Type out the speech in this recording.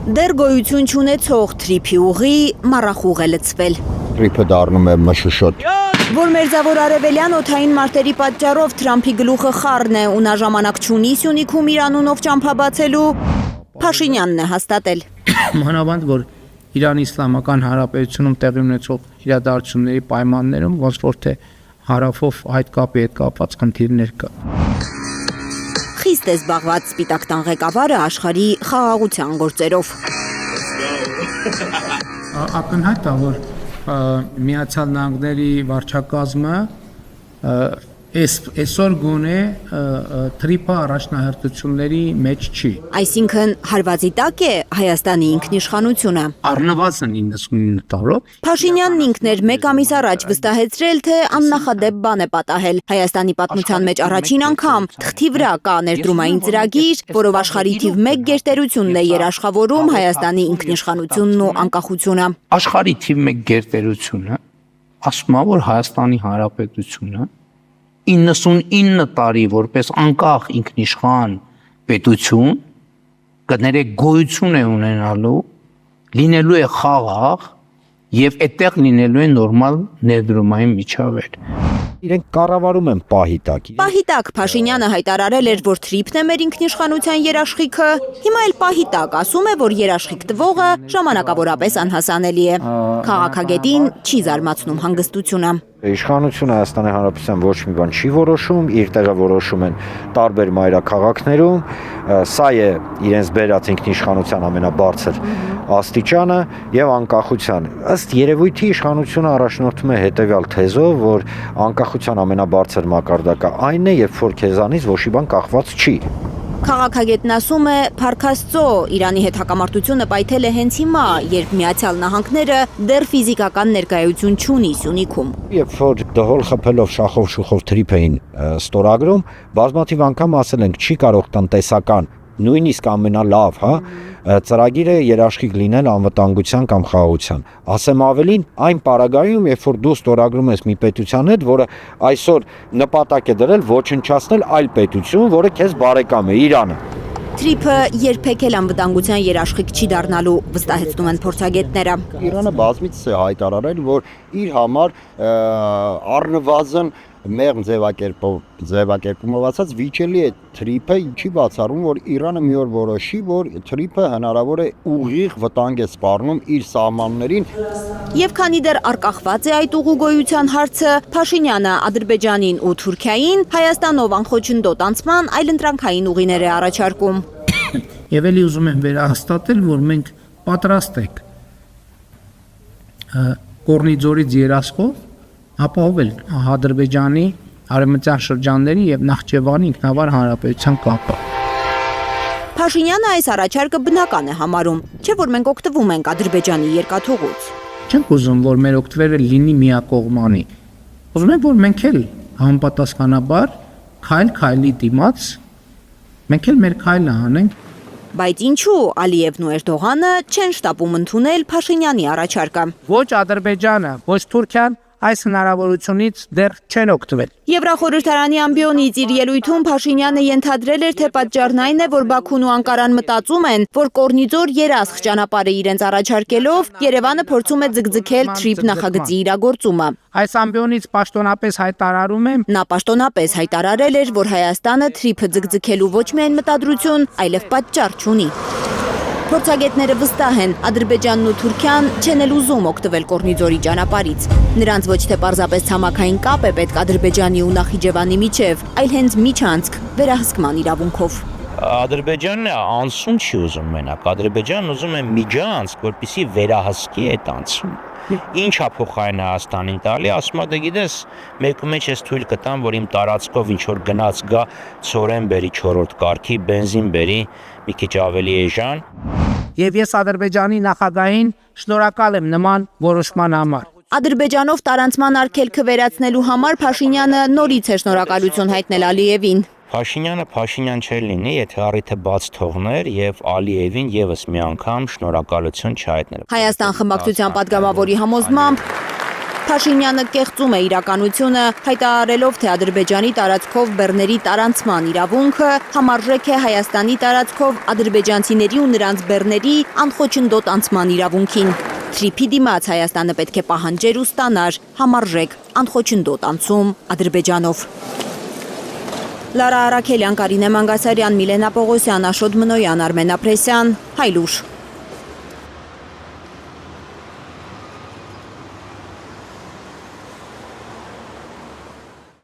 Դեռ գոյություն չունեցող թրիփի ուղի մառախուղ է լցվել։ Թրիփը դառնում է մշուշոտ։ Որ մերձավոր արևելյան օդային մարտերի պատճառով Թրամփի գլուխը խառն է ու նա ժամանակ չունի Սյունիքում իր անունով ճամփա բացելու, Փաշինյանն է հաստատել։ Մանավանդ որ Իրանի Իսլամական Հանրապետությունում տեղի ունեցող իրադարձությունների պայմաններում ոնց որ թե հարավով այդ կապի հետ կապված խնդիրներ կա։ Խիստ է զբաղված Սպիտակ տան ղեկավարը աշխարհի խաղաղության գործերով։ Ակնհայտ է, որ Միացյալ Նահանգների վարչակազմը այսօր գոնե թրիփա առաջնահերթությունների մեջ չի։ Այսինքն հարվածի տակ է Հայաստանի ինքնիշխանությունը։ Առնվազն 99 տարով Փաշինյանն ինքն էր մեկ ամիս առաջ վստահեցրել, թե աննախադեպ բան է պատահել։ Հայաստանի պատմության մեջ առաջին անգամ թղթի վրա կա ներդրումային ծրագիր, որով աշխարհի թիվ 1 գերտերությունն է երաշխավորում Հայաստանի ինքնիշխանությունն ու անկախությունը։ Աշխարհի թիվ 1 գերտերությունը ասում է, որ Հայաստանի Հանրապետությունը 99 տարի որպես անկախ ինքնիշխան պետություն կներեք գոյություն է ունենալու, լինելու է խաղաղ եւ այդտեղ լինելու է նորմալ ներդրումային միջավայր։ Իրենք կառավարում են պահի տակ։ Պահի տակ Փաշինյանը հայտարարել էր, որ թրիփն է մեր ինքնիշխանության երաշխիքը, հիմա էլ պահի տակ ասում է, որ երաշխիք տվողը ժամանակավորապես անհասանելի է։ Քաղաքագետին չի զարմացնում հանգստությունը։ Իշխանությունը Հայաստանի Հանրապետության ոչ մի բան չի որոշում, իր տեղը որոշում են տարբեր մայրաքաղաքներում, սա է իրենց բերած ինքնիշխանության ամենաբարձր աստիճանը եւ անկախության։ Ըստ երևույթի իշխանությունը առաջնորդում է հետեւյալ թեզով, որ անկախության ամենաբարձր մակարդակը այն է, երբ որ քեզանից ոչ մի բան կախված չի։ Քաղաքագետն ասում է, Փառք Աստծո, Իրանի հետ հակամարտությունը պայթել է հենց հիմա, երբ Միացյալ Նահանգները դեռ ֆիզիկական ներկայություն չունի Սյունիքում։ Երբ որ դհոլ խփելով շախով շուխով թրիփ էին ստորագրում, բազմաթիվ անգամ ասել ենք, չի կարող տնտեսական նույնիսկ ամենալավ, ծրագիրը երաշխիք լինել անվտանգության կամ խաղաղության։ Ասեմ ավելին, այն պարագայում, երբ որ դու ստորագրում ես մի պետության հետ, որը այսօր նպատակ է դրել ոչնչացնել այլ պետություն, որը քեզ բարեկամ է, Իրանը։ Թրիփը երբեք էլ անվտանգության երաշխիք չի դառնալու, վստահեցնում են փորձագետները։ Իրանը բազմիցս է հայտարարել, որ իր համար առնվազն մեղմ ձևակերպումով ասած վիճելի է թրիփը, ինչի բացառում, որ Իրանը մի օր որոշի, որ թրիփը հնարավոր է ուղիղ վտանգ է սպառնում իր սահմաններին։ Եվ քանի դեռ արկախված է այդ ուղուգոյության հարցը, Փաշինյանը Ադրբեջանին ու Թուրքիային Հայաստանով անխոչնդոտ անցման այլընտրանքային ուղիներ է առաջարկում։ Եվ էլի ուզում եմ վերահաստատել, որ մենք պատրաստ ենք Կորնիձորից երասխով ապահովել Ադրբեջանի արևմտյան շրջանների եւ Նախճեվանի ինքնավար հանրապետության կապը։ Փաշինյանը այս առաջարկը բնական է համարում, չէ՞ որ մենք օգտվում ենք Ադրբեջանի երկաթուղուց։ Չենք ուզում, որ մեր օգտվելը լինի միակողմանի։ Ուզում ենք, որ մենք էլ համապատասխանաբար քայլ-քայլի դիմաց մենք էլ մեր քայլը անենք։ Բայց ինչու Ալիևն ու Էրդողանը չեն շտապում ընդունել Փաշինյանի առաջարկը։ Ոչ Ադրբեջանը, ոչ Թուրքիան այս հնարավորությունից դեռ չեն օգտվել։ Եվրախորհրդարանի ամբիոնից իր ելույթում Փաշինյանը ենթադրել էր, թե պատճառն այն է, որ Բաքուն ու Անկարան մտածում են, որ Կորնիձոր երասխ ճանապարհը իրենց առաջարկելով Երևանը փորձում է ձգձգել թրիփ նախագծի իրագործումը։ Այս ամբիոնից պաշտոնապես հայտարարում եմ։ Նա պաշտոնապես հայտարարել էր, որ Հայաստանը թրիփը ձգձգելու ոչ միայն մտադրություն, այլև պատճառ չունի։ Փորձագետները վստահ են, Ադրբեջանն ու Թուրքիան չեն էլ ուզում օգտվել Կորնիձորի ճանապարհից։ Նրանց ոչ թե պարզապես ցամաքային կապ է պետք Ադրբեջանի ու Նախիջևանի միջև, այլ հենց միջանցք վերահսկման իրավունքով։ Ադրբեջանն անցում չի ուզում մենակ, Ադրբեջանն ուզում է միջանցք, որպեսզի վերահսկի այդ անցում։ Ինչ է փոխային Հայաստանին տալի, ասում է, դե գիտես, մեկու մեջ ես թույլ կտամ, որ իմ տարածքով ինչ որ գնաց գա ծորեն բերի 4-րդ կարգի, բենզին բերի, մի քիչ ավելի էժան։ Եվ ես Ադրբեջանի նախագահին շնորհակալ եմ նման որոշման համար։ Ադրբեջանով տարանցման արգելքը վերացնելու համար Փաշինյանը նորից է շնորհակալություն հայտնել Ալիևին։ Փաշինյանը Փաշինյան չէր լինի, եթե առիթը բաց թողներ եւ Ալիևին եւս մի անգամ շնորհակալություն չհայտներ։ Հայաստան խմբակցության պատգամավորի համոզմամբ Փաշինյանը կեղծում է իրականությունը, հայտարարելով, թե Ադրբեջանի տարածքով բեռների տարանցման իրավունքը համարժեք է Հայաստանի տարածքով ադրբեջանցիների ու նրանց բեռների անխոչնդոտ անցման իրավունքին։ Թրիփի դիմաց Հայաստանը պետք է պահանջեր ու ստանար համարժեք անխոչնդոտ անցում Ադրբեջանով։ Լարա Արաքելյան, Կարինե Մանգասարյան, Միլենա Պողոսյան, Աշոտ Մնոյան, Արմեն Ապրեսյան, Հայլուր։